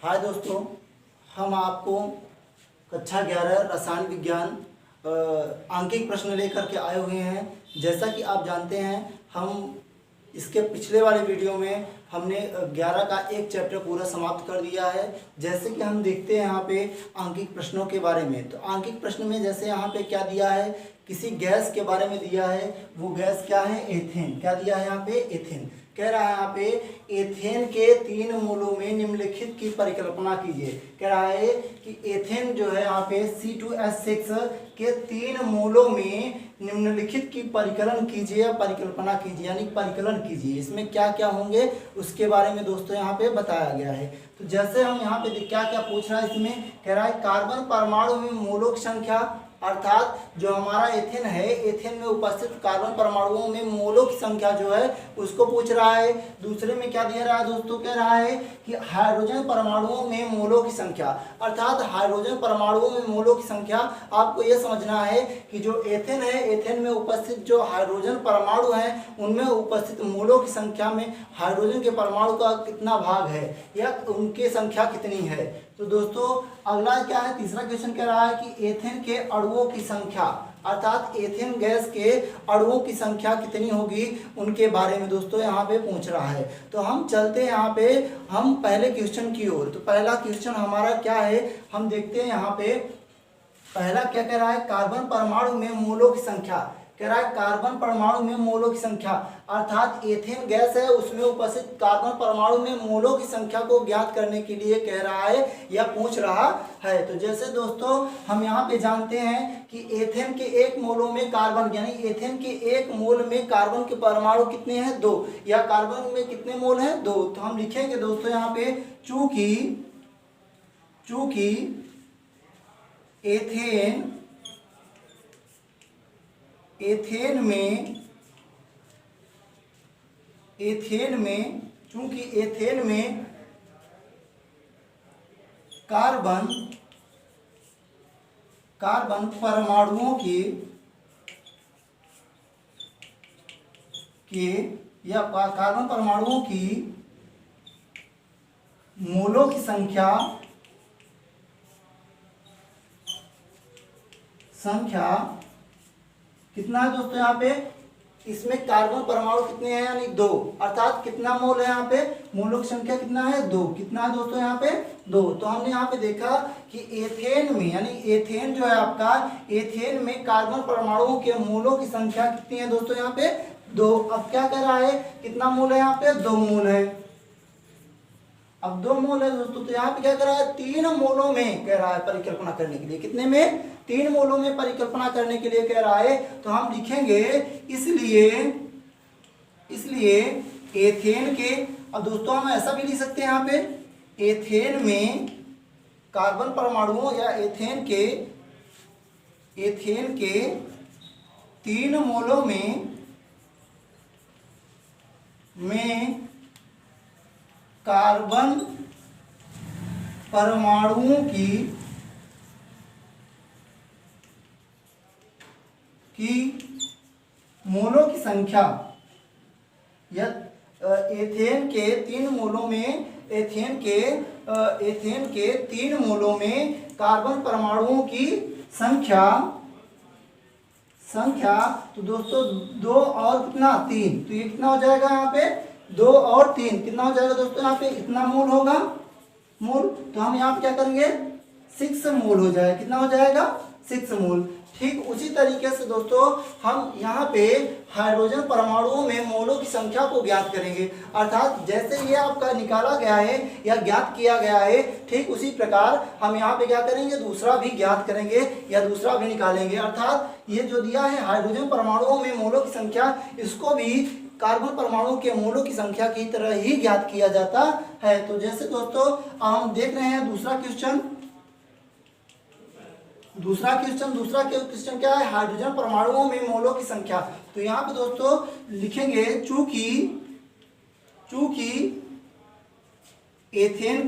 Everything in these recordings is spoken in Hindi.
हाय दोस्तों, हम आपको कक्षा 11 रसायन विज्ञान आंकिक प्रश्न लेकर के आए हुए हैं। जैसा कि आप जानते हैं, हम इसके पिछले वाले वीडियो में हमने 11 का एक चैप्टर पूरा समाप्त कर दिया है। जैसे कि हम देखते हैं यहाँ पे आंकिक प्रश्नों के बारे में, तो आंकिक प्रश्न में जैसे यहाँ पे क्या दिया है, किसी गैस के बारे में दिया है। वो गैस क्या है? एथेन। क्या दिया है यहाँ पे? एथेन। कह रहा है यहाँ पे एथेन के 3 मोलों में निम्नलिखित की परिकल्पना कीजिए। कह रहा है कि एथेन जो है यहाँ पे C2H6 के 3 मोलों में निम्नलिखित की परिकलन कीजिए या परिकल्पना कीजिए, यानी परिकलन कीजिए। इसमें क्या क्या होंगे उसके बारे में दोस्तों यहाँ पे बताया गया है। तो जैसे हम यहाँ पे क्या क्या पूछ रहा है, इसमें कह रहा है कार्बन परमाणु में मोलों की संख्या, अर्थात जो हमारा एथेन है, एथेन में उपस्थित कार्बन परमाणुओं में मोलों की संख्या जो है उसको पूछ रहा है। दूसरे में क्या दिया रहा है दोस्तों? कह रहा है कि हाइड्रोजन परमाणुओं में मोलों की संख्या, अर्थात हाइड्रोजन परमाणुओं में मोलों की संख्या। आपको यह समझना है कि जो एथेन है, एथेन में उपस्थित जो हाइड्रोजन परमाणु हैं उनमें उपस्थित मोलों की संख्या में हाइड्रोजन के परमाणु का कितना भाग है या उनकी संख्या कितनी है। तो दोस्तों अगला क्या है, तीसरा क्वेश्चन कह रहा है कि एथेन के अणुओं की संख्या, अर्थात एथेन गैस के अणुओं की संख्या कितनी होगी उनके बारे में दोस्तों यहाँ पे पूछ रहा है। तो हम चलते हैं यहाँ पे हम पहले क्वेश्चन की ओर। तो पहला क्वेश्चन हमारा क्या है, हम देखते हैं यहाँ पे पहला क्या कह रहा है, कार्बन परमाणु में मोलों की संख्या। कह रहा है कार्बन परमाणु में मोलों की संख्या, अर्थात एथेन गैस है उसमें उपस्थित कार्बन परमाणु में मोलों की संख्या को ज्ञात करने के लिए कह रहा है या पूछ रहा है। तो जैसे दोस्तों हम यहाँ पे जानते हैं कि एथेन के 1 मोलों में कार्बन, यानी एथेन के 1 मोल में कार्बन के परमाणु कितने हैं? 2। या कार्बन में कितने मोल हैं? 2। तो हम लिखेंगे दोस्तों यहाँ पे चूंकि एथेन में कार्बन परमाणुओं के या कार्बन परमाणुओं की मोलों की संख्या कितना है दोस्तों? यहाँ पे इसमें कार्बन परमाणु कितने हैं, यानी 2, अर्थात कितना मोल है यहाँ पे? मोलों की संख्या कितना है? 2। कितना है दोस्तों यहाँ पे? 2। तो हमने यहाँ पे देखा कि एथेन में, यानी एथेन जो है आपका, एथेन में कार्बन परमाणुओं के मोलों की संख्या कितनी है दोस्तों? यहाँ पे 2। अब क्या कर रहा है, कितना मोल है यहाँ पे? 2 मोल है। अब 2 मोल है दोस्तों, तो यहाँ पे क्या कर रहा है, 3 मोलों में कह रहा है परिकल्पना करने के लिए। कितने में? 3 मोलों में परिकल्पना करने के लिए कह रहा है। तो हम लिखेंगे इसलिए एथेन के, अब दोस्तों हम ऐसा भी लिख सकते हैं यहाँ पे, एथेन में कार्बन परमाणुओं या एथेन के 3 मोलों में कार्बन परमाणुओं की मोलों की संख्या, या एथेन के 3 मोलों में कार्बन परमाणुओं की संख्या। तो दोस्तों 2 और कितना? 3। तो ये कितना हो जाएगा यहाँ पे? 2 और 3 कितना हो जाएगा दोस्तों? यहाँ पे इतना मोल होगा, मोल। तो हम यहाँ पे क्या करेंगे, 6 मोल हो जाएगा। कितना हो जाएगा? 6 मोल। ठीक उसी तरीके से दोस्तों हम यहाँ पे हाइड्रोजन परमाणुओं में मोलों की संख्या को ज्ञात करेंगे, अर्थात जैसे ये आपका निकाला गया है या ज्ञात किया गया है, ठीक उसी प्रकार हम यहाँ पे क्या करेंगे, दूसरा भी ज्ञात करेंगे या दूसरा भी निकालेंगे। अर्थात ये जो दिया है हाइड्रोजन परमाणुओं में मोलों की संख्या, इसको भी कार्बन परमाणुओं के मोलों की संख्या की तरह ही ज्ञात किया जाता है। तो जैसे दोस्तों हम देख रहे हैं दूसरा क्वेश्चन क्या है, हाइड्रोजन परमाणुओं में मोलों की संख्या। तो यहाँ पे दोस्तों लिखेंगे चूंकि एथेन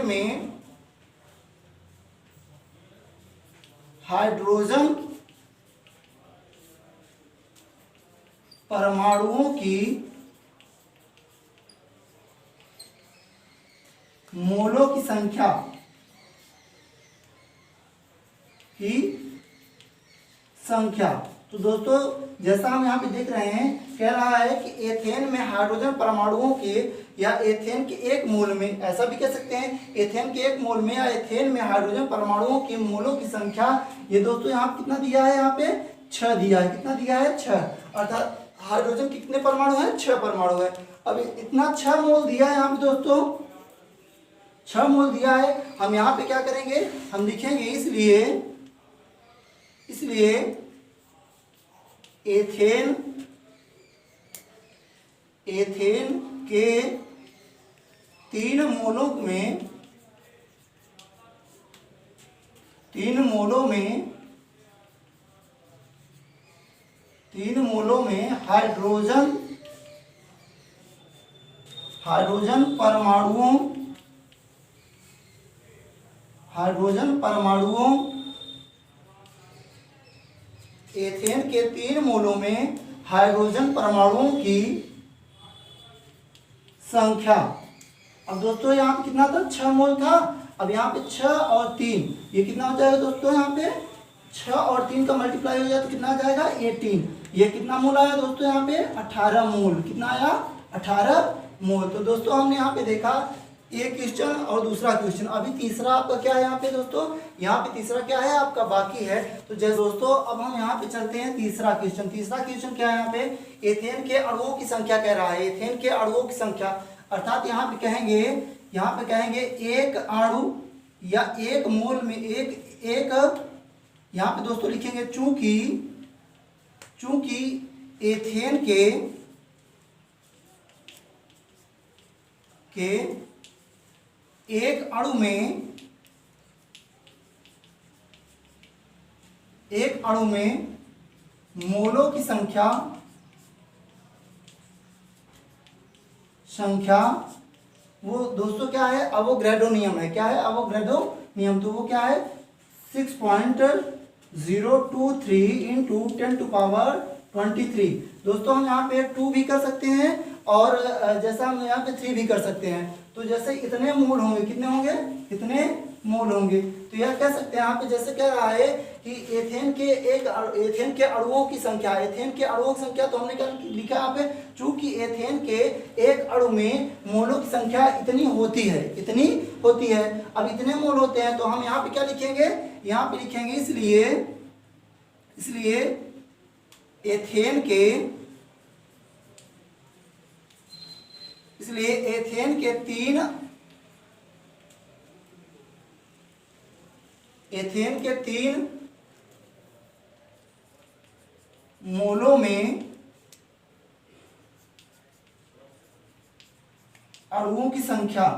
में हाइड्रोजन परमाणुओं की मोलों की संख्या तो दोस्तों जैसा हम यहाँ पे देख रहे हैं, कह रहा है कि एथेन में हाइड्रोजन परमाणुओं के या एथेन के एक मोल में, ऐसा भी कह सकते हैं एथेन के एक मोल में या एथेन में हाइड्रोजन परमाणुओं के मोलों की संख्या, ये दोस्तों यहाँ पे कितना दिया है, यहाँ पे 6 दिया है। कितना दिया है? 6। अर्थात हाइड्रोजन के कितने परमाणु हैं? 6 परमाणु है। अब इतना 6 मोल दिया है यहाँ पे दोस्तों, 6 मोल दिया है। हम यहाँ पे क्या करेंगे, हम लिखेंगे इसलिए एथेन के 3 मोलों में हाइड्रोजन परमाणुओं एथेन के 3 मोलों में हाइड्रोजन परमाणुओं की संख्या। अब दोस्तों यहाँ पे कितना था? 6 मोल था। अब यहाँ पे 6 और 3, ये कितना हो जाएगा दोस्तों? यहाँ पे 6 और 3 का मल्टीप्लाई हो जाए तो कितना आ जाएगा? 18। ये कितना मोल आया दोस्तों? यहाँ पे 18 मोल। कितना आया? 18 मोल। तो दोस्तों हमने यहाँ पे देखा एक क्वेश्चन और दूसरा क्वेश्चन। अभी तीसरा आपका क्या है यहाँ पे दोस्तों? यहाँ पे तीसरा क्या है आपका? बाकी है। तो जैसे दोस्तों अब हम यहाँ पे चलते हैं तीसरा क्वेश्चन। तीसरा क्वेश्चन क्या है यहाँ पे? एथेन के अणुओं की संख्या कह रहा है। एथेन के अणुओं की संख्या अर्थात यहाँ पे कहेंगे एक अणु या एक मोल में एक यहाँ पे दोस्तों लिखेंगे चूंकि एथेन के एक अणु में मोलों की संख्या वो दोस्तों क्या है? अवोगाड्रो नियम है। क्या है? अवोगाड्रो नियम। तो वो क्या है? 6.023 इंटू 10⁻23। दोस्तों हम यहाँ पे 2 भी कर सकते हैं और जैसा हम यहाँ पे 3 भी कर सकते हैं। तो जैसे इतने मोल होंगे, कितने होंगे? इतने मोल होंगे। तो यह कह सकते हैं यहाँ पे, जैसे कह रहा है कि एथेन के अणुओं की संख्या, तो हमने क्या लिखा यहाँ पे? चूंकि एथेन के एक अणु में मोलों की संख्या इतनी होती है। अब इतने मोल होते हैं तो हम यहाँ पे क्या लिखेंगे? यहाँ पे लिखेंगे इसलिए एथेन के 3 मोलों में अणुओं की संख्या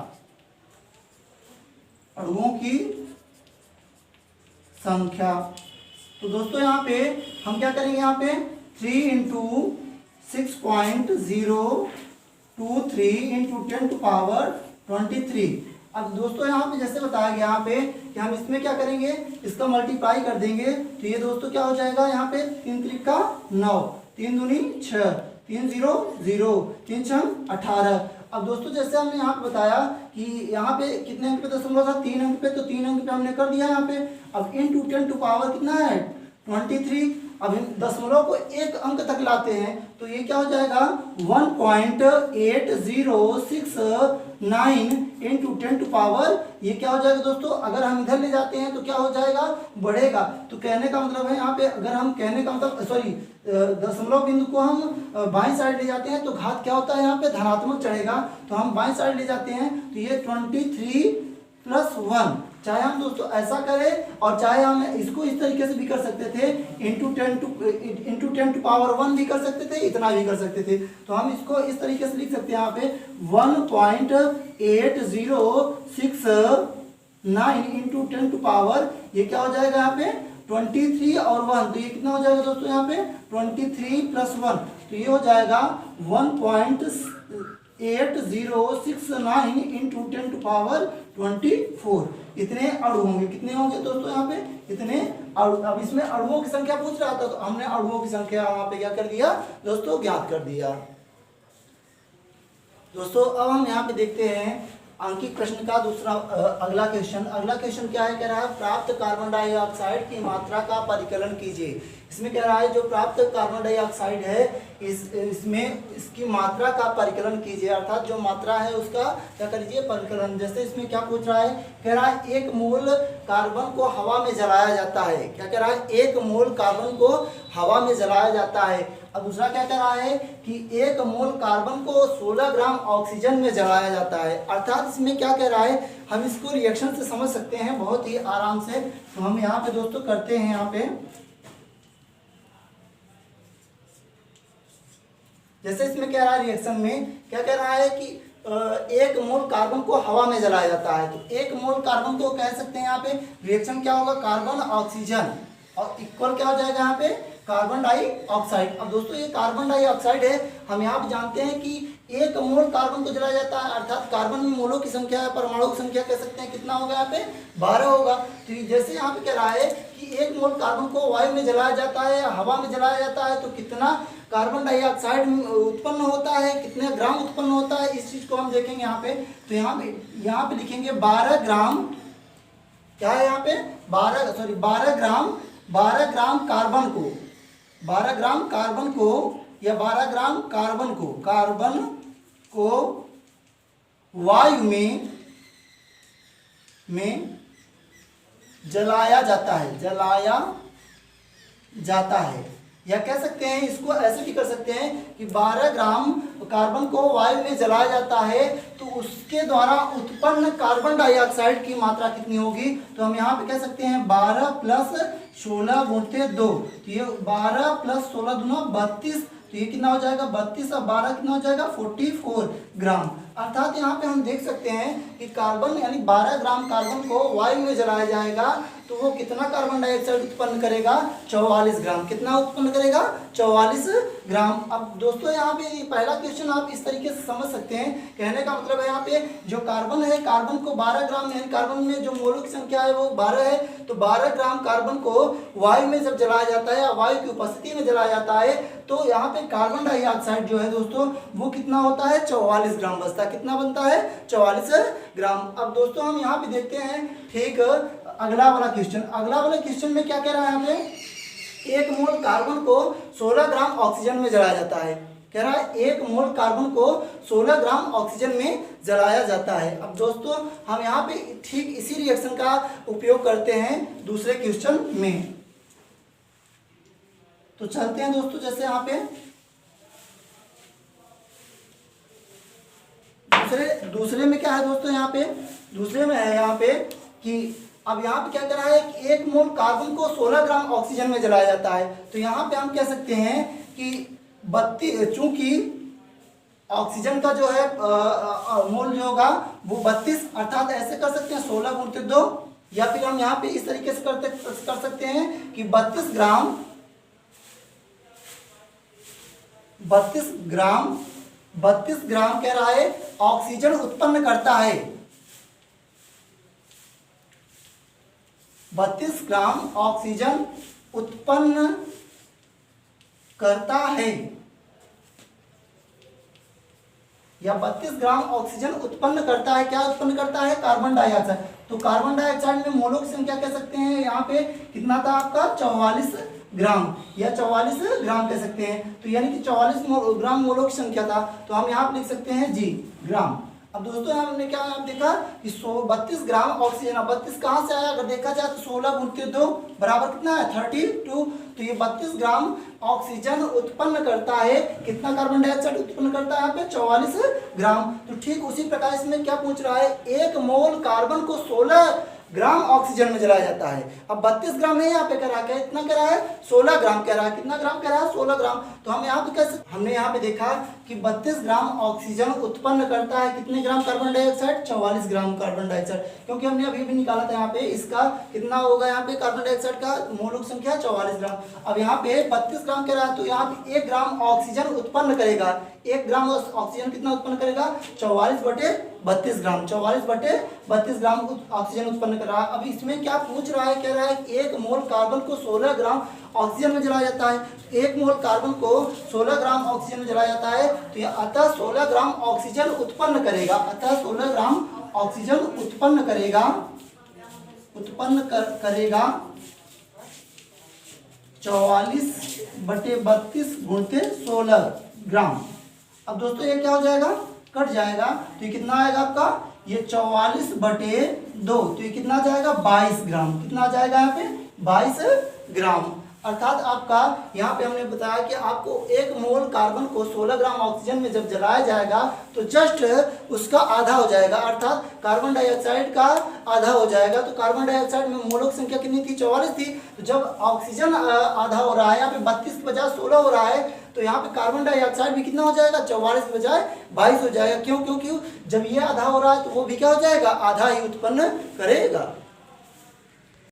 तो दोस्तों यहाँ पे हम क्या करेंगे? यहाँ पे 3 इंटू 6.023 इंटू 10⁻23। अब दोस्तों यहाँ पे जैसे बताया गया यहाँ पे कि हम इसमें क्या करेंगे? इसका मल्टीप्लाई कर देंगे। तो ये दोस्तों क्या हो जाएगा? यहाँ पे 3 त्रिक का 9, 3 दूनी 6, 3 0 0, 3 6 18। अब दोस्तों जैसे हमने यहाँ पे बताया कि यहाँ पे कितने अंक पे दशमलव था? 3 अंक पे। तो 3 अंक पे हमने कर दिया यहाँ पे। अब इंटू 10 टू पावर कितना है? 23। अब हम दशमलव को 1 अंक तक लाते हैं तो ये क्या हो जाएगा? 1.8069 इंटू 10 टू पावर, ये क्या हो जाएगा दोस्तों? अगर हम इधर ले जाते हैं तो क्या हो जाएगा? बढ़ेगा। तो कहने का मतलब है यहाँ पे, अगर हम दशमलव बिंदु को हम बाईं साइड ले जाते हैं तो घात क्या होता है? यहाँ पे धनात्मक चढ़ेगा। तो हम बाईं साइड ले जाते हैं तो ये 23 + 1। चाहे हम दोस्तों ऐसा करें और चाहे हम इसको इस तरीके से भी कर सकते थे, इंटू 10 टू पावर 1 भी कर सकते थे, इतना भी कर सकते थे। तो हम इसको इस तरीके से लिख सकते हैं यहाँ पे 1.8069 इंटू 10 टू पावर, ये क्या हो जाएगा यहाँ पे? 23 और 1। तो ये कितना हो जाएगा दोस्तों? यहाँ पे 23 + 1। तो ये हो जाएगा 8069 इंटू 10⁻24 इतने अणु होंगे। कितने होंगे दोस्तों यहाँ पे? इतने अणु। अब इसमें अणुओं की संख्या पूछ रहा था तो हमने अणुओं की संख्या यहाँ पे क्या कर दिया दोस्तों, ज्ञात कर दिया। दोस्तों अब हम यहाँ पे देखते हैं अंकित प्रश्न का दूसरा अगला क्वेश्चन। अगला क्वेश्चन क्या है? कह रहा है प्राप्त कार्बन डाइऑक्साइड की मात्रा का परिकलन कीजिए। इसमें कह रहा है जो प्राप्त कार्बन डाइऑक्साइड है इसमें इसकी मात्रा का परिकलन कीजिए, अर्थात जो मात्रा है उसका क्या करिए परिकलन। जैसे इसमें क्या पूछ रहा है? कह रहा है 1 मोल कार्बन को हवा में जलाया जाता है। क्या कह रहा है? 1 मोल कार्बन को हवा में जलाया जाता है। अब दूसरा क्या कह रहा है कि 1 मोल कार्बन को 16 ग्राम ऑक्सीजन में जलाया जाता है। अर्थात इसमें क्या कह रहा है, हम इसको रिएक्शन से समझ सकते हैं बहुत ही आराम से। तो हम यहाँ पे दोस्तों करते हैं। यहाँ पे जैसे इसमें कह रहा है रिएक्शन में क्या कह रहा है कि 1 मोल कार्बन को हवा में जलाया जाता है। तो 1 मोल कार्बन को कह सकते हैं यहाँ पे रिएक्शन क्या होगा, कार्बन ऑक्सीजन, और इक्वल क्या हो जाएगा यहाँ पे कार्बन डाइऑक्साइड। अब दोस्तों ये कार्बन डाइऑक्साइड है, हम यहाँ पे जानते हैं कि 1 मोल कार्बन को जलाया जाता है, अर्थात कार्बन में मोलों की संख्या है, परमाणु की संख्या कह सकते हैं कितना होगा यहाँ पे 12 होगा। तो जैसे यहाँ पे कह रहा है कि 1 मोल कार्बन को वायु में जलाया जाता है या हवा में जलाया जाता है तो कितना कार्बन डाइऑक्साइड उत्पन्न होता है, कितने ग्राम उत्पन्न होता है, इस चीज को हम देखेंगे यहाँ पे। तो यहाँ पे लिखेंगे 12 ग्राम, क्या है यहाँ पे 12 ग्राम कार्बन को, 12 ग्राम कार्बन को या 12 ग्राम कार्बन को वायु में जलाया जाता है। या कह सकते हैं इसको ऐसे भी कर सकते हैं कि 12 ग्राम कार्बन को वायु में जलाया जाता है तो उसके द्वारा उत्पन्न कार्बन डाइऑक्साइड की मात्रा कितनी होगी। तो हम यहाँ पे कह सकते हैं 12 + 16 × 2, तो ये 12 + 16 दूना 32, तो ये कितना हो जाएगा 32 और 12 कितना हो जाएगा 44 ग्राम। अर्थात यहाँ पे हम देख सकते हैं कि कार्बन यानी 12 ग्राम कार्बन को वायु में जलाया जाएगा तो वो कितना कार्बन डाइऑक्साइड उत्पन्न करेगा 44 ग्राम। कितना उत्पन्न करेगा 44 ग्राम। अब दोस्तों यहाँ पे पहला क्वेश्चन आप इस तरीके से समझ सकते हैं, कहने का मतलब है यहाँ पे जो कार्बन है, कार्बन को 12 ग्राम यानी कार्बन में जो मोलों की संख्या है वो 12 है, तो 12 ग्राम कार्बन को वायु में जब जलाया जाता है या वायु की उपस्थिति में जलाया जाता है तो यहाँ पे कार्बन डाइऑक्साइड जो है दोस्तों वो कितना होता है 44 ग्राम बचता है। कितना बनता है 44 ग्राम। अब दोस्तों हम यहाँ पे देखते हैं ठीक अगला वाला क्वेश्चन में क्या कह रहा है हमें, 1 मोल कार्बन को 16 ग्राम ऑक्सीजन में जलाया जाता है। कह रहा है 1 मोल कार्बन को 16 ग्राम ऑक्सीजन में जलाया जाता है। अब दोस्तों हम यहाँ पे ठीक इसी रिएक्शन का उपयोग करते हैं दूसरे क्वेश्चन में। तो चलते हैं दोस्तों, जैसे यहाँ पे दूसरे में क्या है दोस्तों, यहाँ पे दूसरे में है यहाँ पे कि अब यहाँ पे क्या कर रहा है कि 1 मोल कार्बन को 16 ग्राम ऑक्सीजन में जलाया जाता है। तो यहाँ पे हम कह सकते हैं कि 32, चूंकि ऑक्सीजन का जो है मोल जो होगा वो 32, अर्थात ऐसे कर सकते हैं 16 × 2, या फिर हम यहाँ पे इस तरीके से कर सकते हैं कि 32 ग्राम कह रहा है ऑक्सीजन उत्पन्न करता है। 32 ग्राम ऑक्सीजन उत्पन्न करता है या 32 ग्राम ऑक्सीजन उत्पन्न करता है। क्या उत्पन्न करता है? Carbon dioxide. तो कार्बन डाइऑक्साइड में मोलों की संख्या कह सकते हैं यहाँ पे कितना था आपका 44 ग्राम या 44 ग्राम कह सकते हैं। तो यानी कि 44 ग्राम मोलों की संख्या था, तो हम यहाँ पे लिख सकते हैं जी ग्राम। अब दोस्तों हमने क्या देखा कि 32 ग्राम ऑक्सीजन, 32 कहाँ से आया अगर देखा जाए तो 16 × 2 बराबर कितना है 32। तो ये 32 ग्राम ऑक्सीजन उत्पन्न करता है, कितना कार्बन डाइऑक्साइड उत्पन्न करता है यहाँ पे 44 ग्राम। तो ठीक उसी प्रकार इसमें क्या पूछ रहा है, 1 मोल कार्बन को 16 ग्राम ऑक्सीजन में जलाया जाता है। अब 32 ग्राम नहीं यहाँ पे कह रहा है, इतना कह रहा है 16 ग्राम कह रहा है। कितना ग्राम कह रहा है? 16 ग्राम। तो हम यहाँ पे कैसे, हमने यहाँ पे देखा कि 32 ग्राम ऑक्सीजन उत्पन्न करता है कितने gram carbon dioxide? 44 gram carbon dioxide, क्योंकि हमने अभी भी निकाला था यहाँ पे इसका कितना होगा, यहाँ पे कार्बन डाइऑक्साइड का मोलक संख्या 44 ग्राम। अब यहाँ पे 32 ग्राम कह रहा है, तो यहाँ पे 1 ग्राम ऑक्सीजन उत्पन्न करेगा। 1 ग्राम ऑक्सीजन कितना उत्पन्न करेगा? 44/32 ग्राम। 44/32 ग्राम ऑक्सीजन उत्पन्न कर रहा है। अब इसमें क्या पूछ रहा है, कह रहा है 1 मोल कार्बन को 16 ग्राम ऑक्सीजन में जलाया जाता है। 1 मोल कार्बन को 16 ग्राम ऑक्सीजन में जलाया जाता है, तो यह अतः 16 ग्राम ऑक्सीजन उत्पन्न करेगा। अतः 16 ग्राम ऑक्सीजन उत्पन्न करेगा 44/32 गुणित 16 ग्राम। अब दोस्तों ये क्या हो जाएगा? कट जाएगा, तो ये कितना आएगा आपका? ये 44/2, तो ये कितना जाएगा? 22 ग्राम। कितना जाएगा यहाँ पे? 22 ग्राम। अर्थात आपका यहाँ पे हमने बताया कि आपको 1 मोल कार्बन को 16 ग्राम ऑक्सीजन में जब जलाया जाएगा तो जस्ट उसका आधा हो जाएगा, अर्थात कार्बन डाइऑक्साइड का आधा हो जाएगा। तो कार्बन डाइऑक्साइड में मोलों की संख्या कितनी थी? 44 थी। तो जब ऑक्सीजन आधा हो रहा है, यहाँ पे 32 के बजाय 16 हो रहा है, तो यहाँ पे कार्बन डाइऑक्साइड भी कितना हो जाएगा? 44 के बजाय 22 हो जाएगा। क्यों? क्योंकि जब ये आधा हो रहा है तो वो भी क्या हो जाएगा? आधा ही उत्पन्न करेगा।